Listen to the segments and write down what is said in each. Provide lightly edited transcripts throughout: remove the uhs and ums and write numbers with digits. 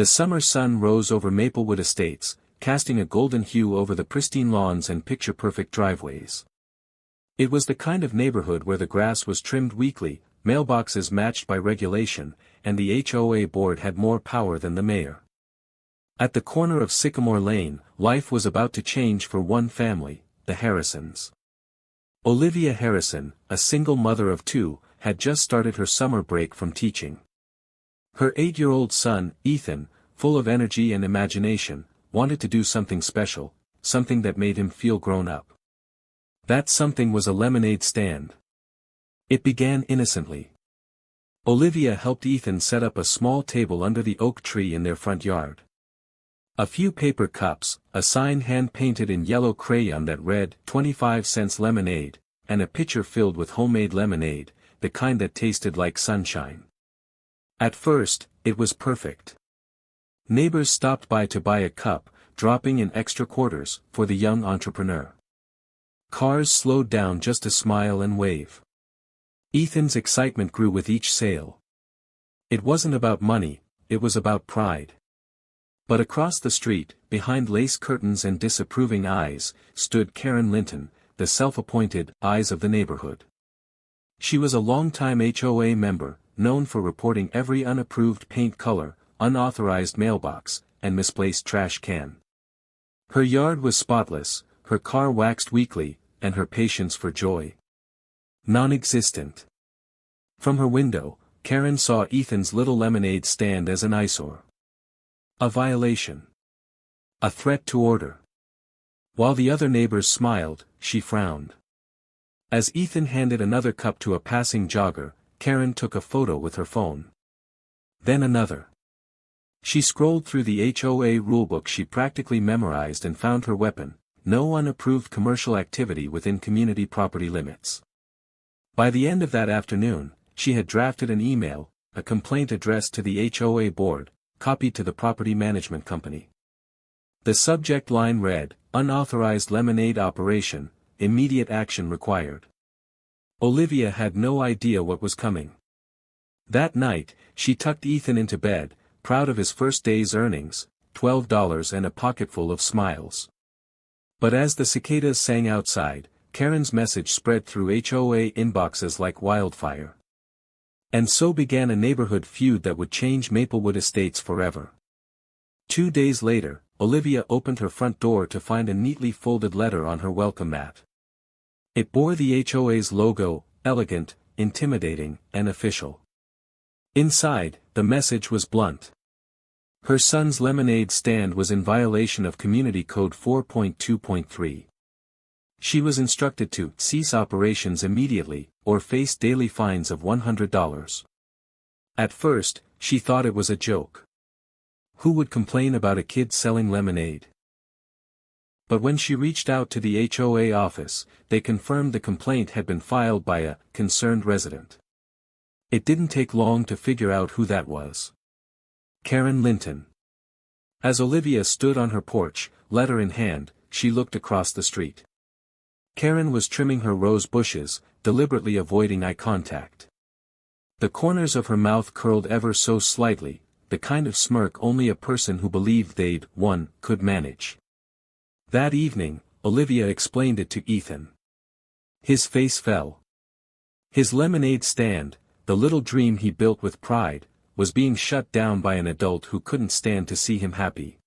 The summer sun rose over Maplewood Estates, casting a golden hue over the pristine lawns and picture-perfect driveways. It was the kind of neighborhood where the grass was trimmed weekly, mailboxes matched by regulation, and the HOA board had more power than the mayor. At the corner of Sycamore Lane, life was about to change for one family, the Harrisons. Olivia Harrison, a single mother of two, had just started her summer break from teaching. Her 8-year-old son, Ethan, full of energy and imagination, wanted to do something special, something that made him feel grown up. That something was a lemonade stand. It began innocently. Olivia helped Ethan set up a small table under the oak tree in their front yard. A few paper cups, a sign hand-painted in yellow crayon that read, 25 cents lemonade, and a pitcher filled with homemade lemonade, the kind that tasted like sunshine. At first, it was perfect. Neighbors stopped by to buy a cup, dropping in extra quarters for the young entrepreneur. Cars slowed down just to smile and wave. Ethan's excitement grew with each sale. It wasn't about money, it was about pride. But across the street, behind lace curtains and disapproving eyes, stood Karen Linton, the self-appointed eyes of the neighborhood. She was a longtime HOA member, known for reporting every unapproved paint color, unauthorized mailbox, and misplaced trash can. Her yard was spotless, her car waxed weekly, and her patience for joy non-existent. From her window, Karen saw Ethan's little lemonade stand as an eyesore. A violation. A threat to order. While the other neighbors smiled, she frowned. As Ethan handed another cup to a passing jogger, Karen took a photo with her phone. Then another. She scrolled through the HOA rulebook she practically memorized and found her weapon: no unapproved commercial activity within community property limits. By the end of that afternoon, she had drafted an email, a complaint addressed to the HOA board, copied to the property management company. The subject line read, "Unauthorized lemonade operation, immediate action required." Olivia had no idea what was coming. That night, she tucked Ethan into bed, proud of his first day's earnings, $12 and a pocketful of smiles. But as the cicadas sang outside, Karen's message spread through HOA inboxes like wildfire. And so began a neighborhood feud that would change Maplewood Estates forever. 2 days later, Olivia opened her front door to find a neatly folded letter on her welcome mat. It bore the HOA's logo, elegant, intimidating, and official. Inside, the message was blunt. Her son's lemonade stand was in violation of Community Code 4.2.3. She was instructed to cease operations immediately, or face daily fines of $100. At first, she thought it was a joke. Who would complain about a kid selling lemonade? But when she reached out to the HOA office, they confirmed the complaint had been filed by a concerned resident. It didn't take long to figure out who that was. Karen Linton. As Olivia stood on her porch, letter in hand, she looked across the street. Karen was trimming her rose bushes, deliberately avoiding eye contact. The corners of her mouth curled ever so slightly, the kind of smirk only a person who believed they'd won could manage. That evening, Olivia explained it to Ethan. His face fell. His lemonade stand, the little dream he built with pride, was being shut down by an adult who couldn't stand to see him happy.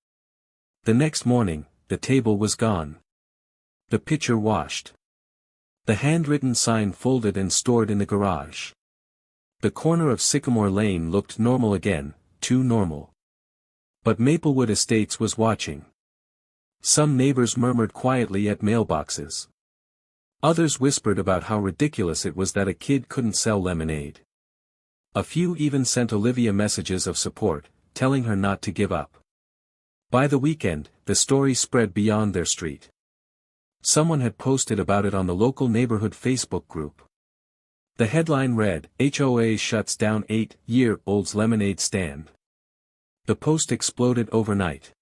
The next morning, the table was gone. The pitcher washed. The handwritten sign folded and stored in the garage. The corner of Sycamore Lane looked normal again, too normal. But Maplewood Estates was watching. Some neighbors murmured quietly at mailboxes. Others whispered about how ridiculous it was that a kid couldn't sell lemonade. A few even sent Olivia messages of support, telling her not to give up. By the weekend, the story spread beyond their street. Someone had posted about it on the local neighborhood Facebook group. The headline read, "HOA shuts down 8-year-old's lemonade stand." The post exploded overnight.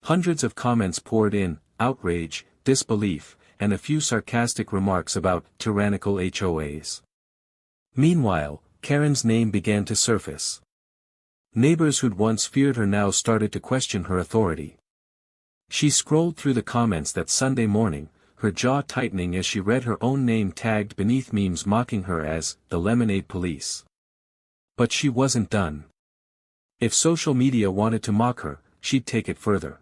Hundreds of comments poured in, outrage, disbelief, and a few sarcastic remarks about tyrannical HOAs. Meanwhile, Karen's name began to surface. Neighbors who'd once feared her now started to question her authority. She scrolled through the comments that Sunday morning, her jaw tightening as she read her own name tagged beneath memes mocking her as the Lemonade Police. But she wasn't done. If social media wanted to mock her, she'd take it further.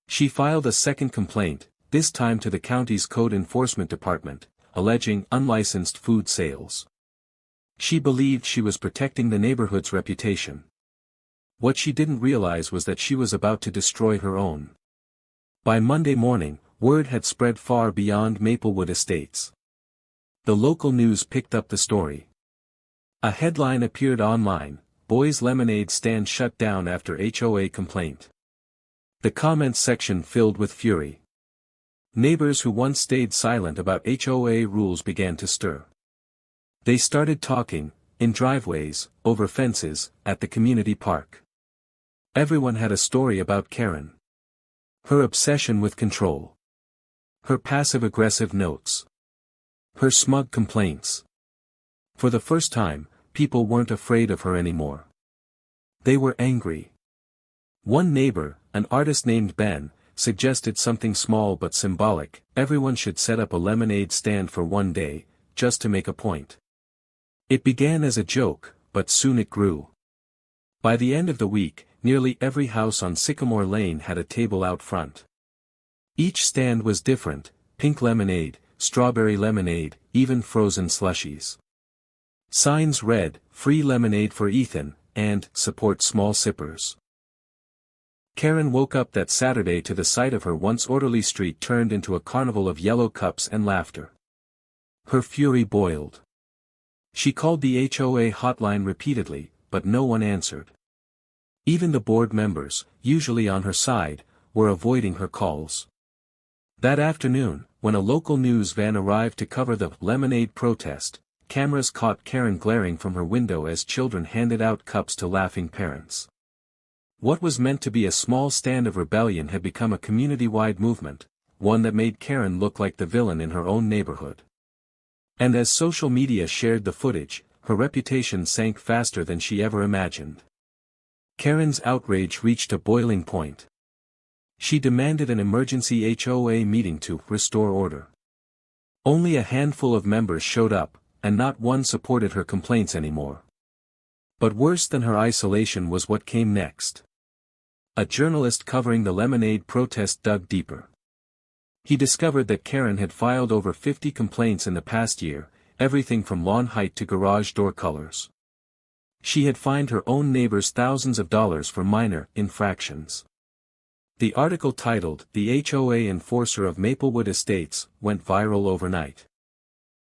She filed a second complaint, this time to the county's code enforcement department, alleging unlicensed food sales. She believed she was protecting the neighborhood's reputation. What she didn't realize was that she was about to destroy her own. By Monday morning, word had spread far beyond Maplewood Estates. The local news picked up the story. A headline appeared online, "Boys' Lemonade Stand Shut Down After HOA Complaint." The comments section filled with fury. Neighbors who once stayed silent about HOA rules began to stir. They started talking, in driveways, over fences, at the community park. Everyone had a story about Karen. Her obsession with control. Her passive-aggressive notes. Her smug complaints. For the first time, people weren't afraid of her anymore. They were angry. One neighbor, an artist named Ben, suggested something small but symbolic: everyone should set up a lemonade stand for one day, just to make a point. It began as a joke, but soon it grew. By the end of the week, nearly every house on Sycamore Lane had a table out front. Each stand was different: pink lemonade, strawberry lemonade, even frozen slushies. Signs read, "Free lemonade for Ethan," and "Support small sippers." Karen woke up that Saturday to the sight of her once orderly street turned into a carnival of yellow cups and laughter. Her fury boiled. She called the HOA hotline repeatedly, but no one answered. Even the board members, usually on her side, were avoiding her calls. That afternoon, when a local news van arrived to cover the lemonade protest, cameras caught Karen glaring from her window as children handed out cups to laughing parents. What was meant to be a small stand of rebellion had become a community-wide movement, one that made Karen look like the villain in her own neighborhood. And as social media shared the footage, her reputation sank faster than she ever imagined. Karen's outrage reached a boiling point. She demanded an emergency HOA meeting to restore order. Only a handful of members showed up, and not one supported her complaints anymore. But worse than her isolation was what came next. A journalist covering the lemonade protest dug deeper. He discovered that Karen had filed over 50 complaints in the past year, everything from lawn height to garage door colors. She had fined her own neighbors thousands of dollars for minor infractions. The article titled "The HOA Enforcer of Maplewood Estates" went viral overnight.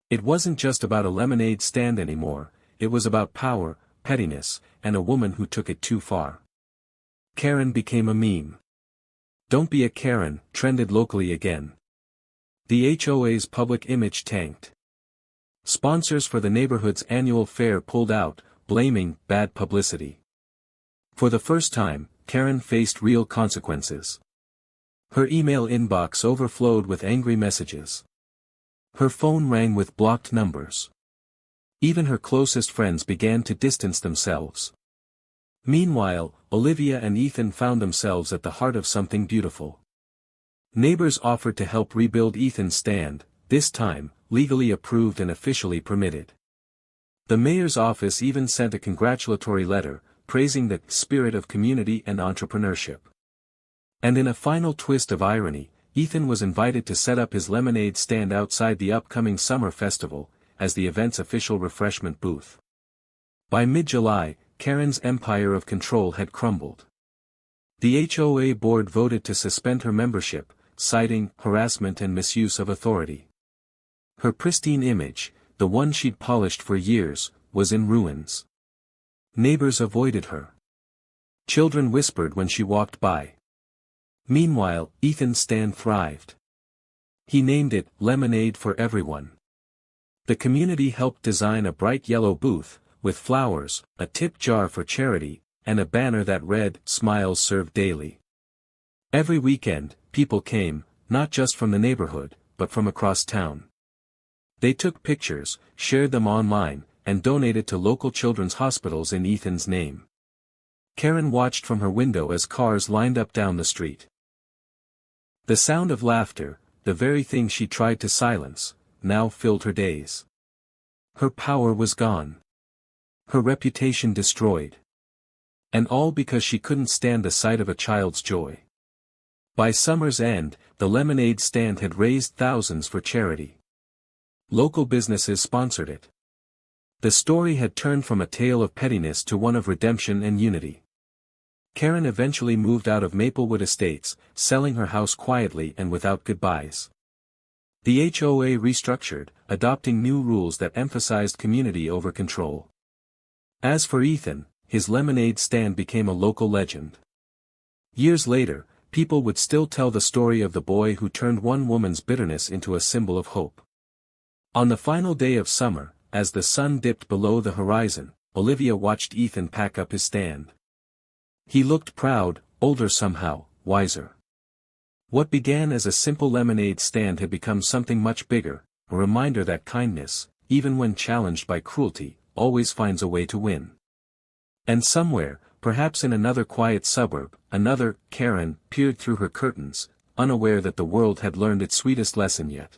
It wasn't just about a lemonade stand anymore, it was about power, pettiness, and a woman who took it too far. Karen became a meme. "Don't be a Karen" trended locally again. The HOA's public image tanked. Sponsors for the neighborhood's annual fair pulled out, blaming bad publicity. For the first time, Karen faced real consequences. Her email inbox overflowed with angry messages. Her phone rang with blocked numbers. Even her closest friends began to distance themselves. Meanwhile, Olivia and Ethan found themselves at the heart of something beautiful. Neighbors offered to help rebuild Ethan's stand, this time, legally approved and officially permitted. The mayor's office even sent a congratulatory letter, praising the spirit of community and entrepreneurship. And in a final twist of irony, Ethan was invited to set up his lemonade stand outside the upcoming summer festival, as the event's official refreshment booth. By mid-July, Karen's empire of control had crumbled. The HOA board voted to suspend her membership, citing harassment and misuse of authority. Her pristine image, the one she'd polished for years, was in ruins. Neighbors avoided her. Children whispered when she walked by. Meanwhile, Ethan's stand thrived. He named it "Lemonade for Everyone." The community helped design a bright yellow booth, with flowers, a tip jar for charity, and a banner that read, "Smiles served daily." Every weekend, people came, not just from the neighborhood, but from across town. They took pictures, shared them online, and donated to local children's hospitals in Ethan's name. Karen watched from her window as cars lined up down the street. The sound of laughter, the very thing she tried to silence, now filled her days. Her power was gone. Her reputation destroyed. And all because she couldn't stand the sight of a child's joy. By summer's end, the lemonade stand had raised thousands for charity. Local businesses sponsored it. The story had turned from a tale of pettiness to one of redemption and unity. Karen eventually moved out of Maplewood Estates, selling her house quietly and without goodbyes. The HOA restructured, adopting new rules that emphasized community over control. As for Ethan, his lemonade stand became a local legend. Years later, people would still tell the story of the boy who turned one woman's bitterness into a symbol of hope. On the final day of summer, as the sun dipped below the horizon, Olivia watched Ethan pack up his stand. He looked proud, older somehow, wiser. What began as a simple lemonade stand had become something much bigger, a reminder that kindness, even when challenged by cruelty, always finds a way to win. And somewhere, perhaps in another quiet suburb, another Karen peered through her curtains, unaware that the world had learned its sweetest lesson yet.